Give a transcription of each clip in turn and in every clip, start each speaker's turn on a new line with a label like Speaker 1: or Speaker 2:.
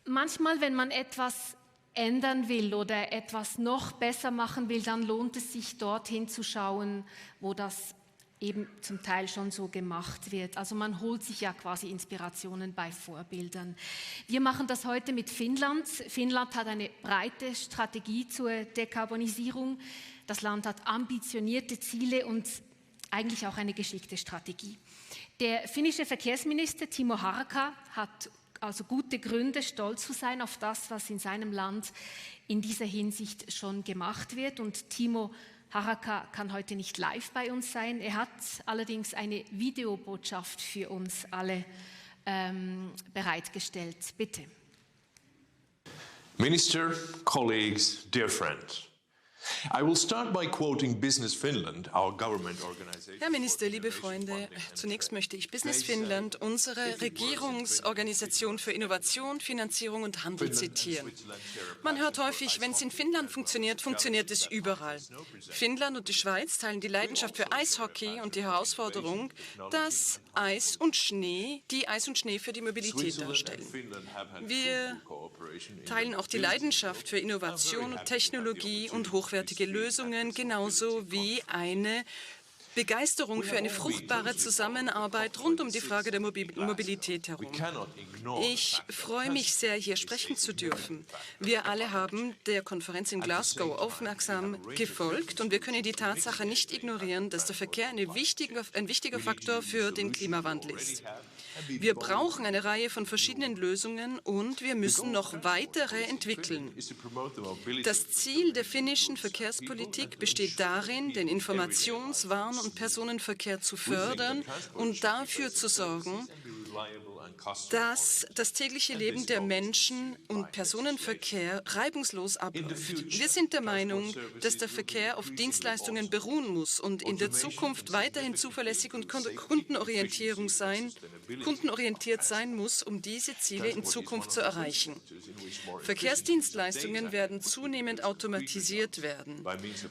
Speaker 1: Manchmal, wenn man etwas ändern will oder etwas noch besser machen will, dann lohnt es sich, dorthin zu schauen, wo das eben zum Teil schon so gemacht wird. Also man holt sich ja quasi Inspirationen bei Vorbildern. Wir machen das heute mit Finnland. Finnland hat eine breite Strategie zur Dekarbonisierung. Das Land hat ambitionierte Ziele und eigentlich auch eine geschickte Strategie. Der finnische Verkehrsminister Timo Harakka hat also gute Gründe, stolz zu sein auf das, was in seinem Land in dieser Hinsicht schon gemacht wird. Und Timo Harakka kann heute nicht live bei uns sein. Er hat allerdings eine Videobotschaft für uns alle bereitgestellt. Bitte.
Speaker 2: Minister, colleagues, dear friends. I will start by quoting Business Finland, our government organization.
Speaker 3: Herr Minister, liebe Freunde, zunächst möchte ich Business Finland, unsere Regierungsorganisation für Innovation, Finanzierung und Handel zitieren. Man hört häufig, wenn es in Finnland funktioniert, funktioniert es überall. Finnland und die Schweiz teilen die Leidenschaft für Eishockey und die Herausforderung, dass Eis und Schnee für die Mobilität darstellen. Wir teilen auch die Leidenschaft für Innovation und Technologie und hochwertige Lösungen, genauso wie eine Begeisterung für eine fruchtbare Zusammenarbeit rund um die Frage der Mobilität herum. Ich freue mich sehr, hier sprechen zu dürfen. Wir alle haben der Konferenz in Glasgow aufmerksam gefolgt und wir können die Tatsache nicht ignorieren, dass der Verkehr ein wichtiger Faktor für den Klimawandel ist. Wir brauchen eine Reihe von verschiedenen Lösungen und wir müssen noch weitere entwickeln. Das Ziel der finnischen Verkehrspolitik besteht darin, den Informations-, Waren- und Personenverkehr zu fördern und dafür zu sorgen, dass das tägliche Leben der Menschen und Personenverkehr reibungslos abläuft. Wir sind der Meinung, dass der Verkehr auf Dienstleistungen beruhen muss und in der Zukunft weiterhin zuverlässig und kundenorientiert sein muss, um diese Ziele in Zukunft zu erreichen. Verkehrsdienstleistungen werden zunehmend automatisiert werden.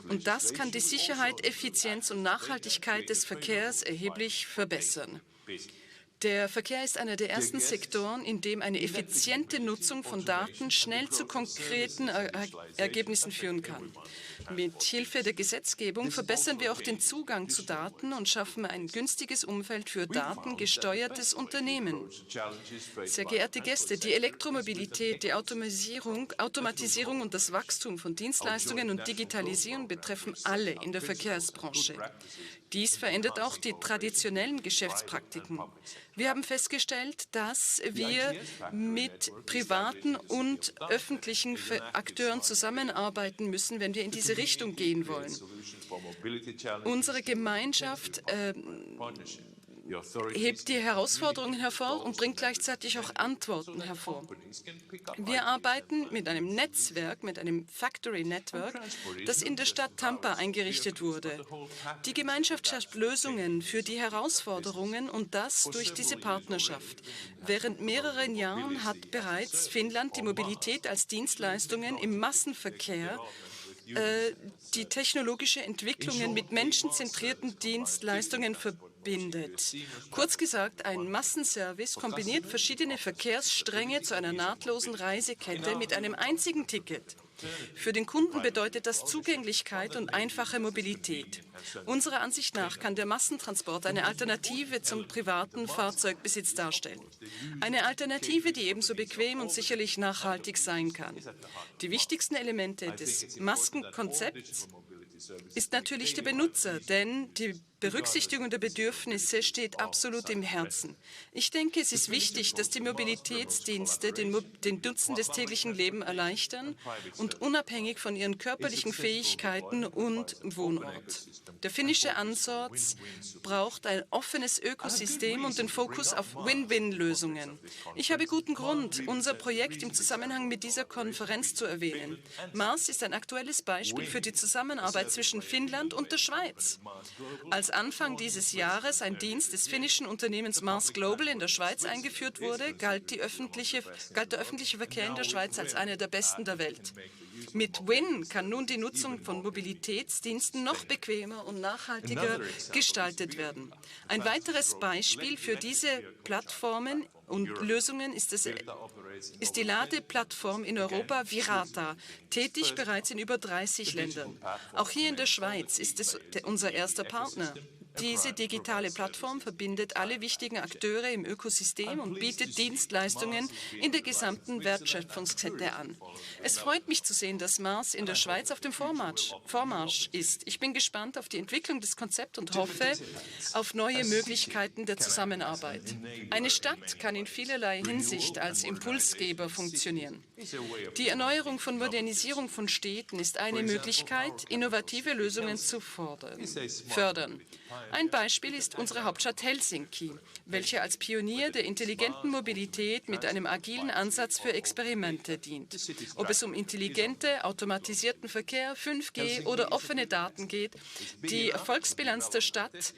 Speaker 3: Und das kann die Sicherheit, Effizienz und Nachhaltigkeit des Verkehrs erheblich verbessern. Der Verkehr ist einer der ersten Sektoren, in dem eine effiziente Nutzung von Daten schnell zu konkreten Ergebnissen führen kann. Mit Hilfe der Gesetzgebung verbessern wir auch den Zugang zu Daten und schaffen ein günstiges Umfeld für datengesteuertes Unternehmen. Sehr geehrte Gäste, die Elektromobilität, die Automatisierung und das Wachstum von Dienstleistungen und Digitalisierung betreffen alle in der Verkehrsbranche. Dies verändert auch die traditionellen Geschäftspraktiken. Wir haben festgestellt, dass wir mit privaten und öffentlichen Akteuren zusammenarbeiten müssen, wenn wir in diese Richtung gehen wollen. Unsere Gemeinschaft hebt die Herausforderungen hervor und bringt gleichzeitig auch Antworten hervor. Wir arbeiten mit einem Netzwerk, mit einem Factory Network, das in der Stadt Tampa eingerichtet wurde. Die Gemeinschaft schafft Lösungen für die Herausforderungen und das durch diese Partnerschaft. Während mehreren Jahren hat bereits Finnland die Mobilität als Dienstleistungen im Massenverkehr die technologische Entwicklungen mit menschenzentrierten Dienstleistungen verbindet. Kurz gesagt, ein Massenservice kombiniert verschiedene Verkehrsstränge zu einer nahtlosen Reisekette mit einem einzigen Ticket. Für den Kunden bedeutet das Zugänglichkeit und einfache Mobilität. Unserer Ansicht nach kann der Massentransport eine Alternative zum privaten Fahrzeugbesitz darstellen. Eine Alternative, die ebenso bequem und sicherlich nachhaltig sein kann. Die wichtigsten Elemente des Maskenkonzepts ist natürlich der Benutzer, denn die Berücksichtigung der Bedürfnisse steht absolut im Herzen. Ich denke, es ist wichtig, dass die Mobilitätsdienste den Nutzen des täglichen Lebens erleichtern und unabhängig von ihren körperlichen Fähigkeiten und Wohnort. Der finnische Ansatz braucht ein offenes Ökosystem und den Fokus auf Win-Win-Lösungen. Ich habe guten Grund, unser Projekt im Zusammenhang mit dieser Konferenz zu erwähnen. Mars ist ein aktuelles Beispiel für die Zusammenarbeit zwischen Finnland und der Schweiz. Als Anfang dieses Jahres ein Dienst des finnischen Unternehmens Mars Global in der Schweiz eingeführt wurde, galt der öffentliche Verkehr in der Schweiz als einer der besten der Welt. Mit WIN kann nun die Nutzung von Mobilitätsdiensten noch bequemer und nachhaltiger gestaltet werden. Ein weiteres Beispiel für diese Plattformen und Lösungen ist die Ladeplattform in Europa Virata, tätig bereits in über 30 Ländern. Auch hier in der Schweiz ist es unser erster Partner. Diese digitale Plattform verbindet alle wichtigen Akteure im Ökosystem und bietet Dienstleistungen in der gesamten Wertschöpfungskette an. Es freut mich zu sehen, dass Mars in der Schweiz auf dem Vormarsch ist. Ich bin gespannt auf die Entwicklung des Konzepts und hoffe auf neue Möglichkeiten der Zusammenarbeit. Eine Stadt kann in vielerlei Hinsicht als Impulsgeber funktionieren. Die Erneuerung und Modernisierung von Städten ist eine Möglichkeit, innovative Lösungen zu fördern. Ein Beispiel ist unsere Hauptstadt Helsinki, welche als Pionier der intelligenten Mobilität mit einem agilen Ansatz für Experimente dient. Ob es um intelligente, automatisierten Verkehr, 5G oder offene Daten geht, die Erfolgsbilanz der Stadt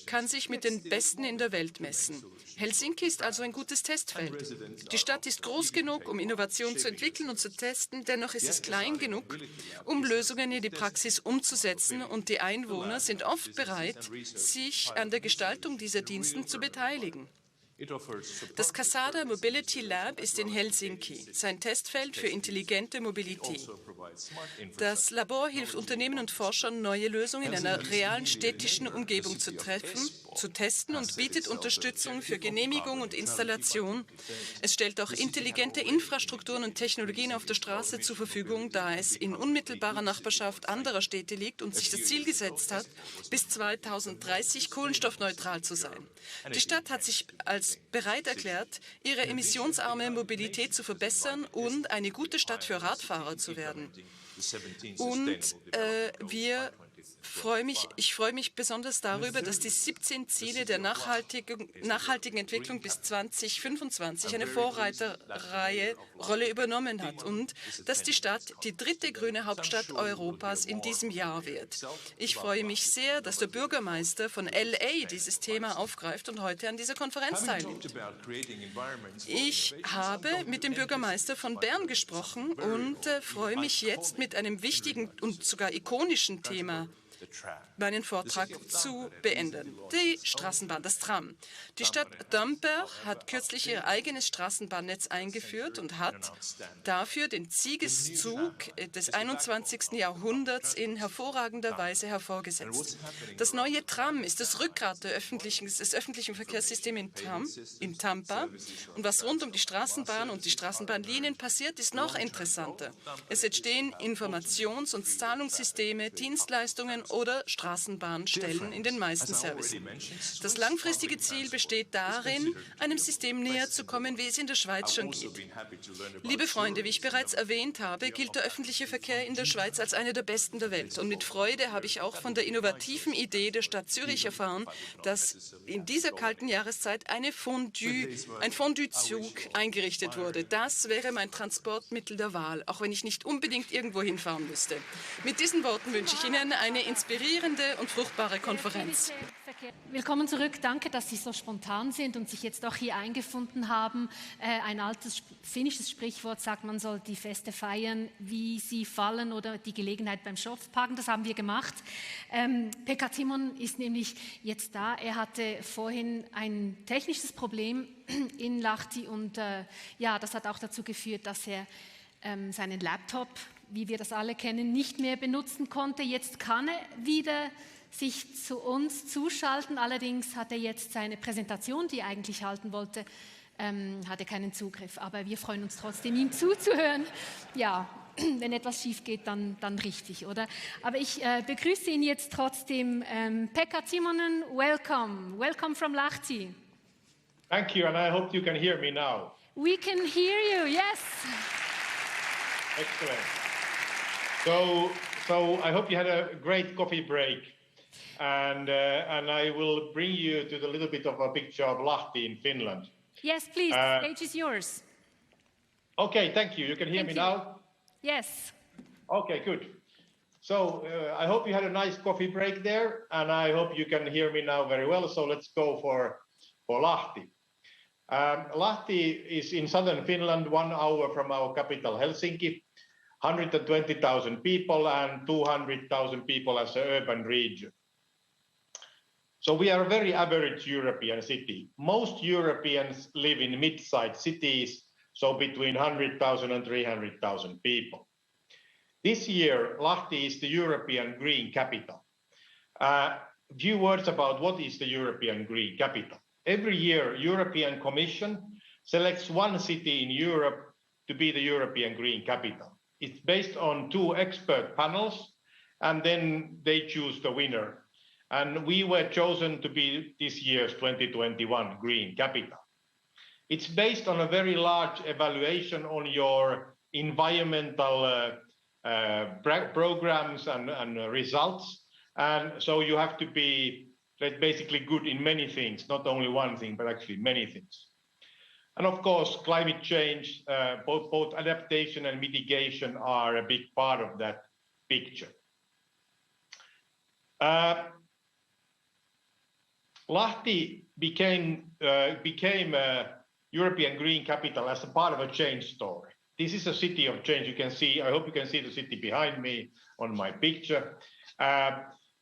Speaker 3: kann sich mit den Besten in der Welt messen. Helsinki ist also ein gutes Testfeld. Die Stadt ist groß genug, um Innovation zu entwickeln und zu testen, dennoch ist es klein genug, um Lösungen in die Praxis umzusetzen, und die Einwohner sind oft bereit, sich an der Gestaltung dieser Dienste zu beteiligen. Das Casada Mobility Lab ist in Helsinki, sein Testfeld für intelligente Mobilität. Das Labor hilft Unternehmen und Forschern, neue Lösungen in einer realen städtischen Umgebung zu testen und bietet Unterstützung für Genehmigung und Installation. Es stellt auch intelligente Infrastrukturen und Technologien auf der Straße zur Verfügung, da es in unmittelbarer Nachbarschaft anderer Städte liegt und sich das Ziel gesetzt hat, bis 2030 kohlenstoffneutral zu sein. Die Stadt hat sich als bereit erklärt, ihre emissionsarme Mobilität zu verbessern und eine gute Stadt für Radfahrer zu werden. Und ich freue mich besonders darüber, dass die 17 Ziele der nachhaltigen Entwicklung bis 2025 eine Rolle übernommen hat und dass die Stadt die 3. grüne Hauptstadt Europas in diesem Jahr wird. Ich freue mich sehr, dass der Bürgermeister von LA dieses Thema aufgreift und heute an dieser Konferenz teilnimmt. Ich habe mit dem Bürgermeister von Bern gesprochen und freue mich jetzt mit einem wichtigen und sogar ikonischen Thema meinen Vortrag zu beenden. Die Straßenbahn, das Tram. Die Stadt Tampere hat kürzlich ihr eigenes Straßenbahnnetz eingeführt und hat dafür den Siegeszug des 21. Jahrhunderts in hervorragender Weise hervorgesetzt. Das neue Tram ist das Rückgrat des öffentlichen Verkehrssystems in Tampa. Und was rund um die Straßenbahn und die Straßenbahnlinien passiert, ist noch interessanter. Es entstehen Informations- und Zahlungssysteme, Dienstleistungen oder Straßenbahnstellen in den meisten Services. Das langfristige Ziel besteht darin, einem System näher zu kommen, wie es in der Schweiz schon geht. Liebe Freunde, wie ich bereits erwähnt habe, gilt der öffentliche Verkehr in der Schweiz als einer der besten der Welt. Und mit Freude habe ich auch von der innovativen Idee der Stadt Zürich erfahren, dass in dieser kalten Jahreszeit ein Fondue-Zug eingerichtet wurde. Das wäre mein Transportmittel der Wahl, auch wenn ich nicht unbedingt irgendwo hinfahren müsste. Mit diesen Worten wünsche ich Ihnen eine inspirierende und fruchtbare Konferenz.
Speaker 1: Willkommen zurück. Danke, dass Sie so spontan sind und sich jetzt auch hier eingefunden haben. Ein altes finnisches Sprichwort sagt, man soll die Feste feiern, wie sie fallen, oder die Gelegenheit beim Schopf packen. Das haben wir gemacht. Pekka Timonen ist nämlich jetzt da. Er hatte vorhin ein technisches Problem in Lahti und das hat auch dazu geführt, dass er seinen Laptop, wie wir das alle kennen, nicht mehr benutzen konnte. Jetzt kann er wieder sich zu uns zuschalten. Allerdings hat er jetzt seine Präsentation, die er eigentlich halten wollte, hatte keinen Zugriff. Aber wir freuen uns trotzdem, ihm zuzuhören. Ja, wenn etwas schief geht, dann richtig, oder? Aber ich begrüße ihn jetzt trotzdem. Pekka Timonen, welcome. Welcome from Lahti.
Speaker 4: Thank you, and I hope you can hear me now.
Speaker 1: We can hear you, yes.
Speaker 4: Excellent. So I hope you had a great coffee break, and I will bring you to the little bit of a picture of Lahti in Finland.
Speaker 1: Yes, please. The stage is yours.
Speaker 4: Okay, thank you. You can hear me now?
Speaker 1: Yes.
Speaker 4: Okay, good. So I hope you had a nice coffee break there, and I hope you can hear me now very well. So let's go for Lahti. Lahti is in southern Finland, 1 hour from our capital Helsinki. 120,000 people and 200,000 people as an urban region. So we are a very average European city. Most Europeans live in mid-sized cities, so between 100,000 and 300,000 people. This year, Lahti is the European Green Capital. A few words about what is the European Green Capital. Every year, European Commission selects one city in Europe to be the European Green Capital. It's based on 2 expert panels, and then they choose the winner. And we were chosen to be this year's 2021 Green Capital. It's based on a very large evaluation on your environmental programs and results. And so you have to be basically good in many things, not only one thing, but actually many things. And of course, climate change, both adaptation and mitigation are a big part of that picture. Lahti became a European Green Capital as a part of a change story. This is a city of change. You can see, I hope you can see the city behind me on my picture.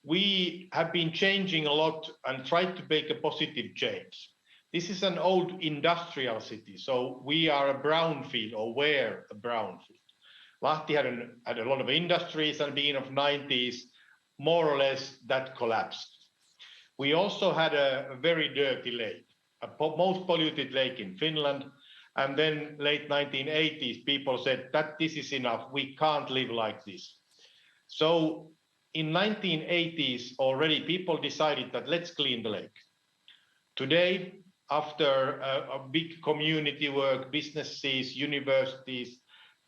Speaker 4: We have been changing a lot and tried to make a positive change. This is an old industrial city, so we are a brownfield, or were a brownfield. Lahti had a lot of industries, and beginning of 90s, more or less that collapsed. We also had a very dirty lake, most polluted lake in Finland. And then late 1980s, people said that this is enough. We can't live like this. So in 1980s already, people decided that let's clean the lake. Today, after a big community work, businesses, universities,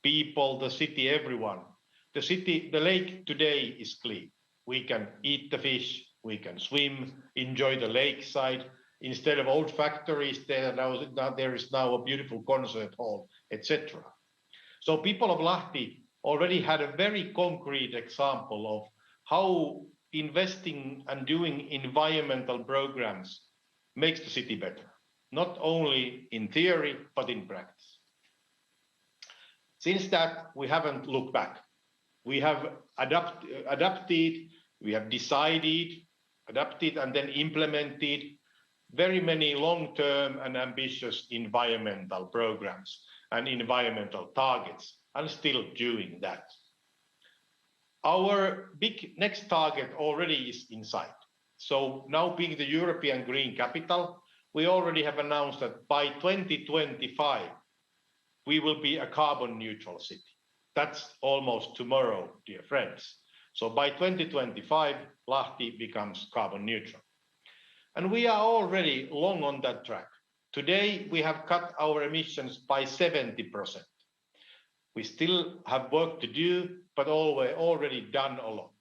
Speaker 4: people, the city, everyone, the lake today is clean. We can eat the fish, we can swim, enjoy the lakeside. Instead of old factories, there is now a beautiful concert hall, etc. So people of Lahti already had a very concrete example of how investing and doing environmental programs makes the city better, not only in theory, but in practice. Since that, we haven't looked back. We have adapted, we have decided, adapted, and then implemented very many long-term and ambitious environmental programs and environmental targets, and still doing that. Our big next target already is in sight. So now, being the European Green Capital, we already have announced that by 2025, we will be a carbon neutral city. That's almost tomorrow, dear friends. So by 2025, Lahti becomes carbon neutral. And we are already long on that track. Today, we have cut our emissions by 70%. We still have work to do, but already done a lot.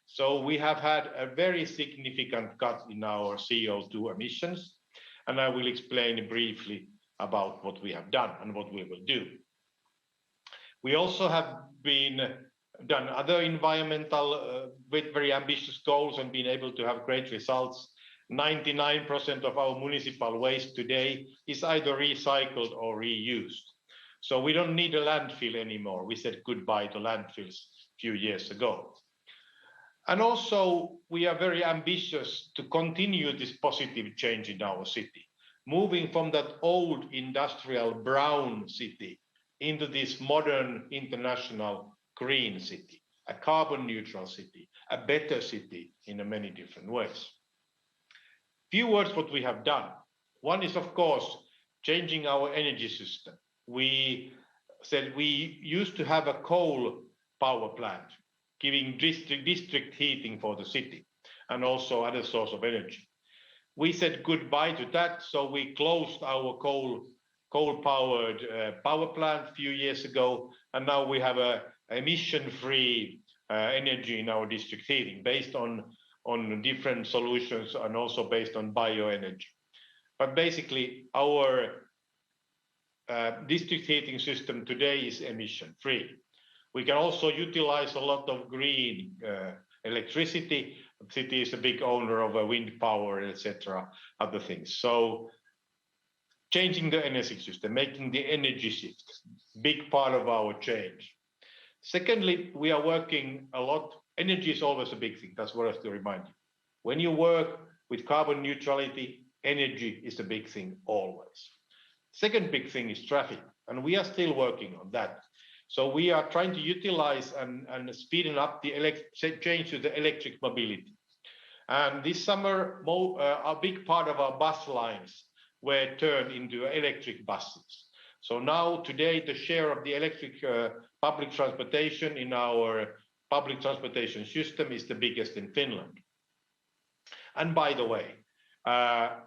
Speaker 4: So we have had a very significant cut in our CO2 emissions, and I will explain briefly about what we have done and what we will do. We also have done other environmental with very ambitious goals and been able to have great results. 99% of our municipal waste today is either recycled or reused. So we don't need a landfill anymore. We said goodbye to landfills a few years ago. And also, we are very ambitious to continue this positive change in our city, moving from that old industrial brown city into this modern international green city, a carbon neutral city, a better city in many different ways. Few words what we have done. One is, of course, changing our energy system. We said we used to have a coal power plant, giving district heating for the city and also other source of energy. We said goodbye to that, so we closed our coal-powered power plant a few years ago, and now we have a emission-free energy in our district heating based on different solutions and also based on bioenergy. But basically, our district heating system today is emission-free. We can also utilize a lot of green electricity. The city is a big owner of wind power, etc., other things. So changing the energy system, making the energy shift, big part of our change. Secondly, we are working a lot. Energy is always a big thing. That's what I have to remind you. When you work, with carbon neutrality, energy is the big thing always. Second big thing is traffic, and we are still working on that. So we are trying to utilize and speeding up the change to the electric mobility. And this summer, a big part of our bus lines were turned into electric buses. So now, today, the share of the electric public transportation in our public transportation system is the biggest in Finland. And by the way,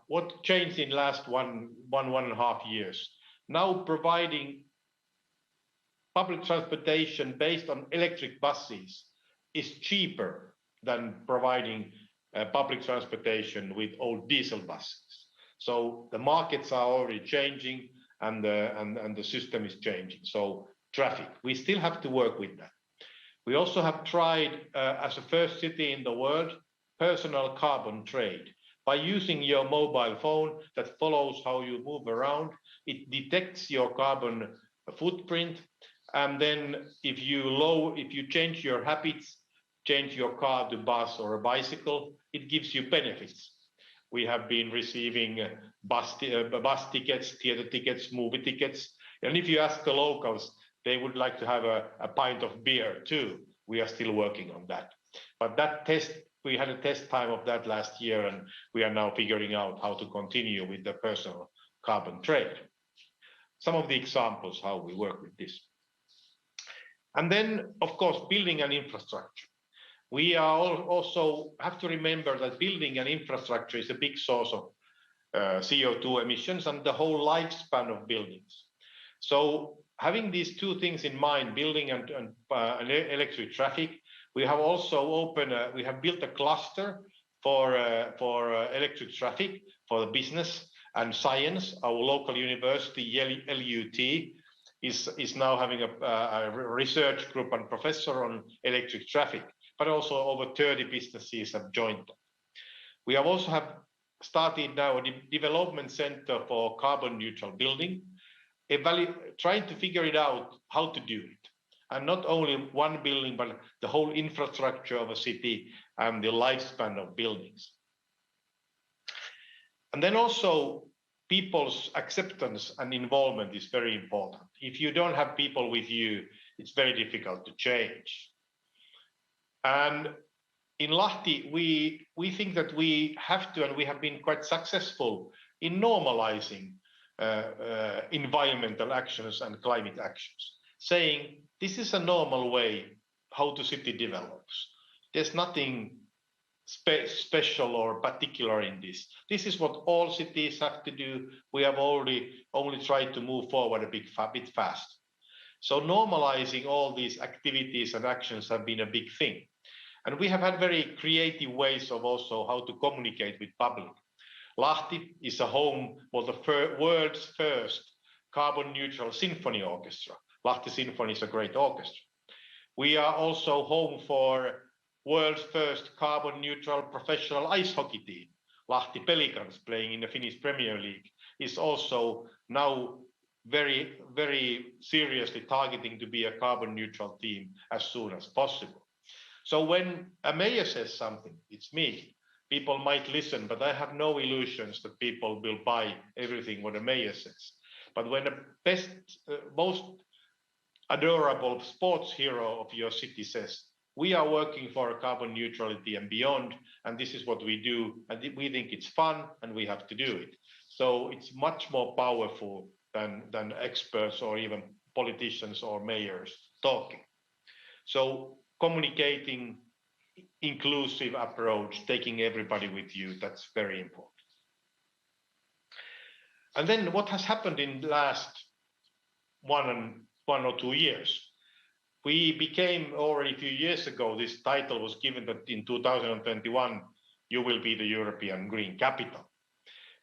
Speaker 4: what changed in last one and a half years? Now providing public transportation based on electric buses is cheaper than providing public transportation with old diesel buses. So the markets are already changing, and the system is changing. So traffic, we still have to work with that. We also have tried, as a first city in the world, personal carbon trade. By using your mobile phone that follows how you move around, it detects your carbon footprint, and then if you change your habits, change your car to bus or a bicycle, it gives you benefits. We have been receiving bus tickets, theater tickets, movie tickets, and if you ask the locals, they would like to have a pint of beer too. We are still working on that. But that test, we had a test time of that last year, and we are now figuring out how to continue with the personal carbon trade. Some of the examples how we work with this. And then, of course, building and infrastructure. We are also have to remember that building and infrastructure is a big source of CO2 emissions and the whole lifespan of buildings. So having these two things in mind, building and electric traffic, we have also we have built a cluster for electric traffic for the business and science. Our local university, LUT, is now having a research group and professor on electric traffic, but also over 30 businesses have joined them. We have also started now a development center for carbon neutral building, trying to figure it out how to do it. And not only one building, but the whole infrastructure of a city and the lifespan of buildings. And then also people's acceptance and involvement is very important. If you don't have people with you, it's very difficult to change. And in Lahti, we think that we have to, and we have been quite successful in normalizing environmental actions and climate actions, saying this is a normal way how the city develops. There's nothing special or particular in this. This is what all cities have to do. We have only tried to move forward a bit fast. So normalizing all these activities and actions have been a big thing. And we have had very creative ways of also how to communicate with public. Lahti is a home for the world's first carbon neutral symphony orchestra. Lahti Symphony is a great orchestra. We are also home for world's first carbon neutral professional ice hockey team. Lahti Pelicans, playing in the Finnish Premier League, is also now very, very seriously targeting to be a carbon neutral team as soon as possible. So when a mayor says something, it's me. People might listen, but I have no illusions that people will buy everything what a mayor says. But when the most adorable sports hero of your city says, we are working for carbon neutrality and beyond, and this is what we do, and we think it's fun, and we have to do it. So it's much more powerful than experts or even politicians or mayors talking. So communicating, inclusive approach, taking everybody with you, that's very important. And then what has happened in the last one or 2 years? We became, already a few years ago, this title was given that in 2021, you will be the European Green Capital.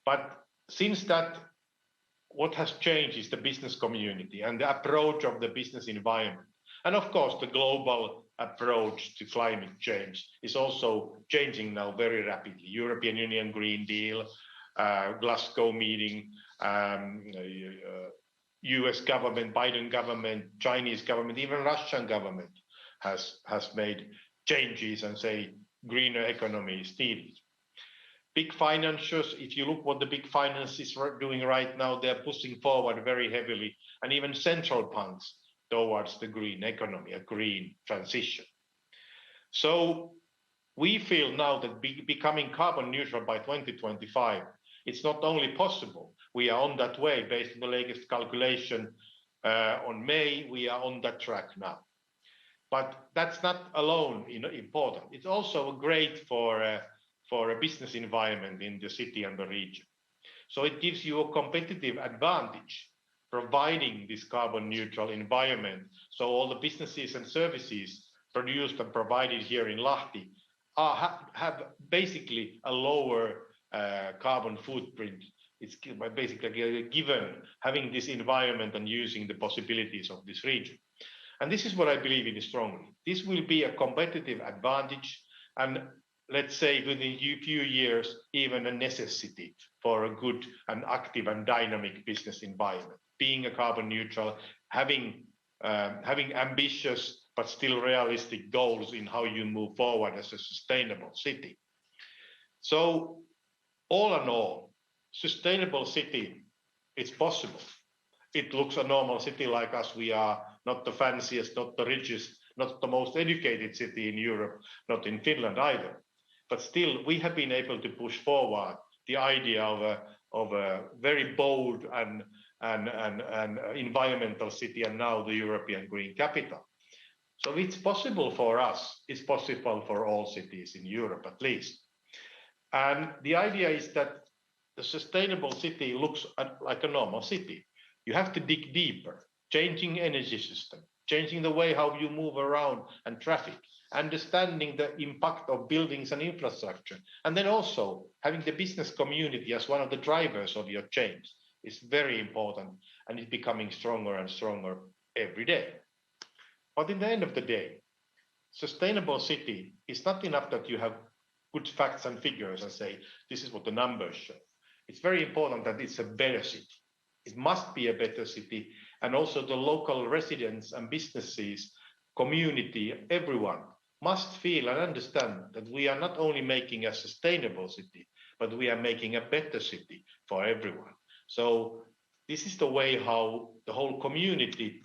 Speaker 4: But since that, what has changed is the business community and the approach of the business environment. And of course, the global approach to climate change is also changing now very rapidly. European Union Green Deal, Glasgow meeting, US government, Biden government, Chinese government, even Russian government has made changes and say greener economy is needed. Big financiers, if you look what the big finance is doing right now, they're pushing forward very heavily, and even central banks towards the green economy, a green transition. So we feel now that becoming carbon neutral by 2025, it's not only possible, we are on that way based on the latest calculation on May, we are on that track now. But that's not alone important. It's also great for a business environment in the city and the region. So it gives you a competitive advantage providing this carbon neutral environment. So all the businesses and services produced and provided here in Lahti have basically a lower carbon footprint. It's basically given having this environment and using the possibilities of this region. And this is what I believe in strongly. This will be a competitive advantage and let's say within a few years, even a necessity for a good and active and dynamic business environment. Being a carbon neutral, having ambitious but still realistic goals in how you move forward as a sustainable city. So all in all, sustainable city, it's possible. It looks a normal city like us. We are not the fanciest, not the richest, not the most educated city in Europe, not in Finland either. But still, we have been able to push forward the idea of a very bold and environmental city, and now the European Green Capital. So it's possible for us. It's possible for all cities in Europe, at least. And the idea is that the sustainable city looks like a normal city. You have to dig deeper, changing energy system, changing the way how you move around and traffic, understanding the impact of buildings and infrastructure, and then also having the business community as one of the drivers of your change is very important, and it's becoming stronger and stronger every day. But in the end of the day, sustainable city is not enough that you have good facts and figures and say, this is what the numbers show. It's very important that it's a better city. It must be a better city, and also the local residents and businesses, community, everyone must feel and understand that we are not only making a sustainable city, but we are making a better city for everyone. So this is the way how the whole community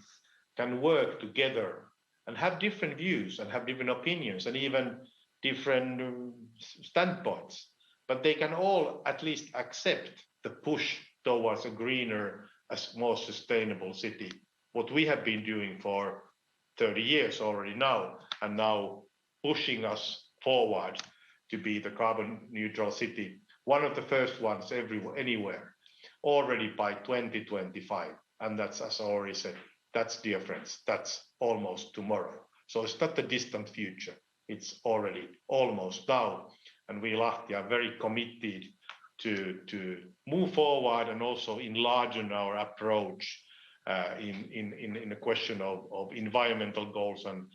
Speaker 4: can work together and have different views and have different opinions and even different standpoints. But they can all at least accept the push towards a greener, a more sustainable city, what we have been doing for 30 years already now, and now pushing us forward to be the carbon neutral city, one of the first ones anywhere, already by 2025. And that's, as I already said, that's, dear friends, that's almost tomorrow. So it's not the distant future, it's already almost now. And we Lahti are very committed to move forward and also enlarge our approach in the question of environmental goals and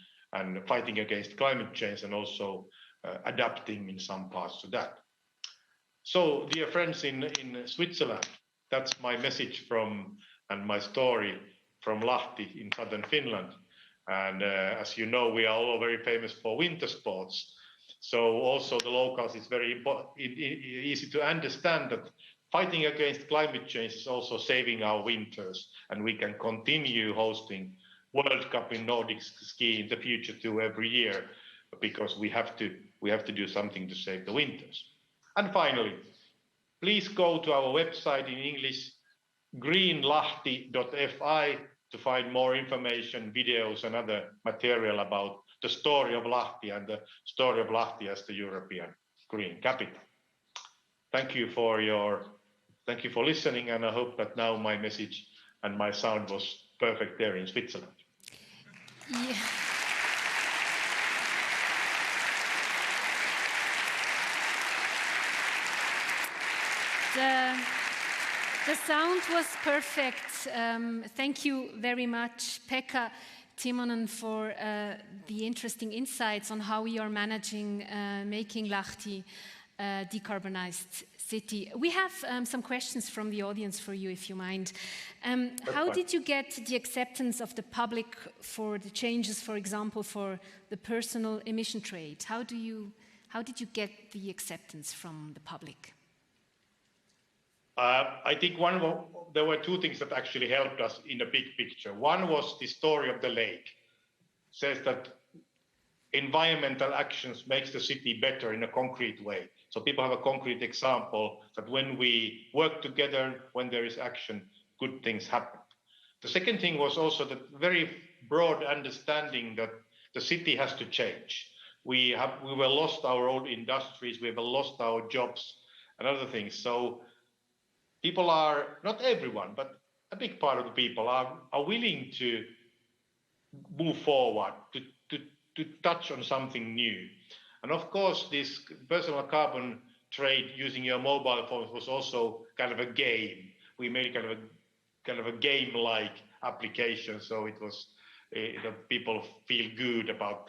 Speaker 4: fighting against climate change, and also adapting in some parts to that. So, dear friends in Switzerland, that's my message from and my story from Lahti in southern Finland. And as you know, we are all very famous for winter sports. So also the locals, it's very easy to understand that fighting against climate change is also saving our winters, and we can continue hosting World Cup in Nordic ski in the future too every year, because we have to do something to save the winters. And finally, please go to our website in English, greenlahti.fi, to find more information, videos and other material about the story of Lahti and the story of Lahti as the European Green Capital. Thank you for listening, and I hope that now my message and my sound was perfect there in Switzerland.
Speaker 1: Yeah. The sound was perfect. Thank you very much, Pekka, Timonen, for the interesting insights on how we are managing making Lahti a decarbonized city. We have some questions from the audience for you, if you mind. How did you get the acceptance of the public for the changes, for example, for the personal emission trade? How do you how did you get the acceptance from the public?
Speaker 4: I think there were two things that actually helped us in the big picture. One was the story of the lake. It says that environmental actions makes the city better in a concrete way. So people have a concrete example that when we work together, when there is action, good things happen. The second thing was also the very broad understanding that the city has to change. We were lost our old industries, we have lost our jobs and other things. So people are, not everyone, but a big part of the people are willing to move forward, to touch on something new. And of course, this personal carbon trade using your mobile phone was also kind of a game. We made kind of a game-like application, so it was that people feel good about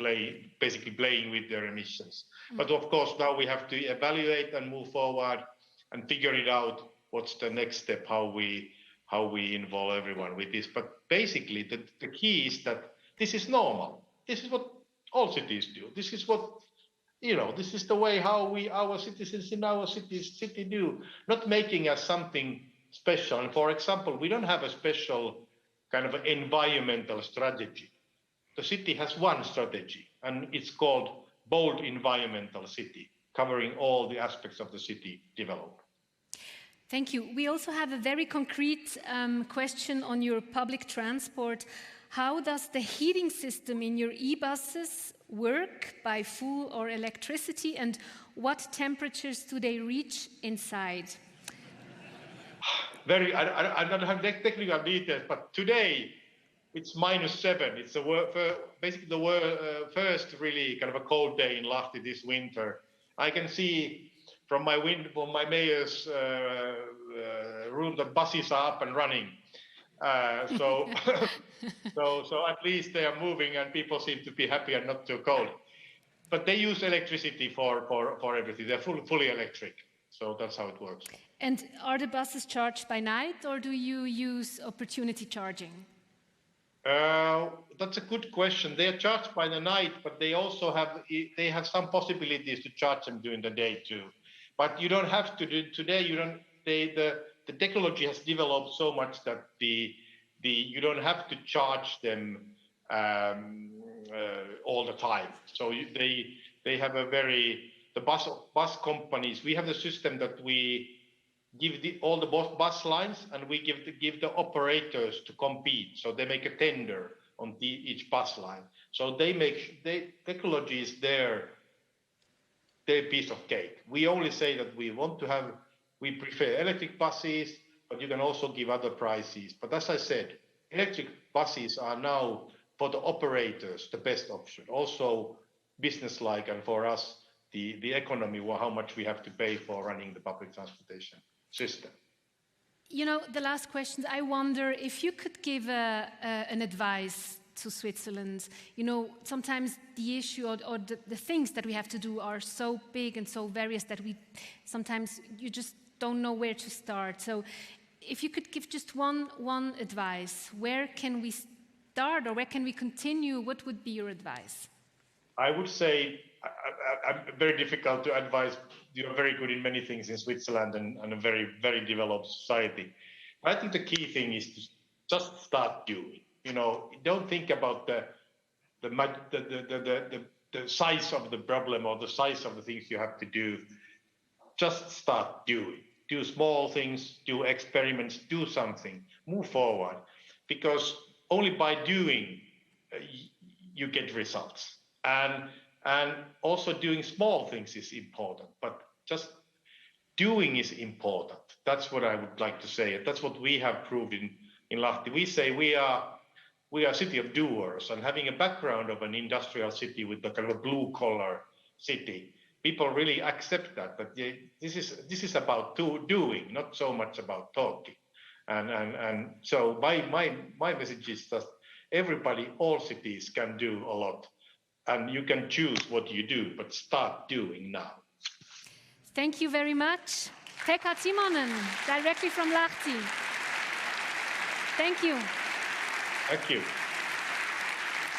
Speaker 4: basically playing with their emissions. But of course, now we have to evaluate and move forward and figure it out. What's the next step? How we involve everyone with this? But basically, the key is that this is normal. This is what all cities do. This is what this is the way how our citizens in our city do. Not making us something special. And for example, we don't have a special kind of environmental strategy. The city has one strategy, and it's called Bold Environmental City, covering all the aspects of the city development.
Speaker 1: Thank you. We also have a very concrete question on your public transport. How does the heating system in your e-buses work, by fuel or electricity, and what temperatures do they reach inside?
Speaker 4: I don't have technical details, but today it's -7. It's basically the first really kind of a cold day in Lahti this winter. I can see from my mayor's room that buses are up and running. So at least they are moving and people seem to be happy and not too cold. But they use electricity for everything. They're fully electric. So that's how it works.
Speaker 1: And are the buses charged by night, or do you use opportunity charging?
Speaker 4: That's a good question. They are charged by the night, but they also have some possibilities to charge them during the day too. But you don't have to do today. The technology has developed so much that you don't have to charge them all the time. So they have the bus companies. We have the system that we give all the bus lines, and we give the operators to compete. So they make a tender on each bus line. So technology is their piece of cake. We only say that we prefer electric buses, but you can also give other prices. But as I said, electric buses are now for the operators the best option. Also business-like, and for us, the economy, how much we have to pay for running the public transportation system.
Speaker 1: The last question, I wonder if you could give an advice to Switzerland. Sometimes the issue or the things that we have to do are so big and so various that sometimes you just don't know where to start. So if you could give just one advice, where can we start or where can we continue? What would be your advice?
Speaker 4: I would say I'm very difficult to advise. You're very good in many things in Switzerland and a very, very developed society. But I think the key thing is to just start doing. Don't think about the size of the problem or the size of the things you have to do. Just start doing. Do small things, do experiments, do something, move forward. Because only by doing you get results. And also doing small things is important, but just doing is important. That's what I would like to say. That's what we have proved in Lahti. We say we are a city of doers, and having a background of an industrial city with the kind of a blue-collar city, people really accept that this is about doing, not so much about talking. And so my message is that everybody, all cities can do a lot. And you can choose what you do, but start doing now.
Speaker 1: Thank you very much. Pekka Timonen, directly from Lahti. Thank you.
Speaker 4: Thank you.